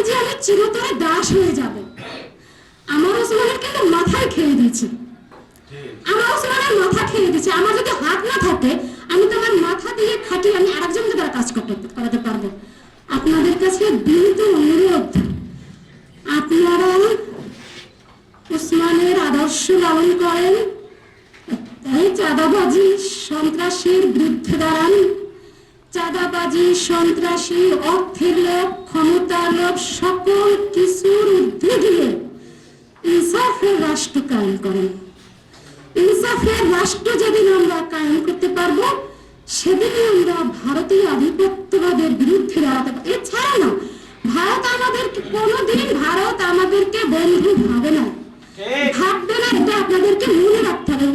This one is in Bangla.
যে আমি চিরতরে দাস হয়ে যাব। আমার ওসমানের কিন্তু মাথায় খেয়ে দিয়েছে, আমার ওসমানের মাথা খেয়ে দিয়েছে। আমার যদি হাত না থাকে আমি তোমার মাথা দিয়ে খাটিয়ে আমি আরেকজনকে দ্বারা কাজ করাতে পারবো। আপনাদের কাছে বিনীত অনুরোধ, আপনারা ওসমানের আদর্শ লালন করেন, তাই চাঁদাবাজি সন্ত্রাসীর বিরুদ্ধে দাঁড়ান। চাঁদাবাজি, সন্ত্রাসী, অর্থের লোভ, ক্ষমতার লোভ সকল কিছুর ঊর্ধ্বে গিয়ে ইনসাফের রাষ্ট্র কায়েম করেন। ইনসাফের রাষ্ট্র যেদিন আমরা কায়েম করতে পারবো সেদিনই আমরা ভারতীয় আধিপত্যবাদের বিরুদ্ধে দাঁড়াতে পারবো। এছাড়া না, ভারত আমাদেরকে কোনোদিন ভারত আমাদেরকে বন্ধু ভাবে না, ভাববে না। এটা আপনাদেরকে মনে রাখতে হবে।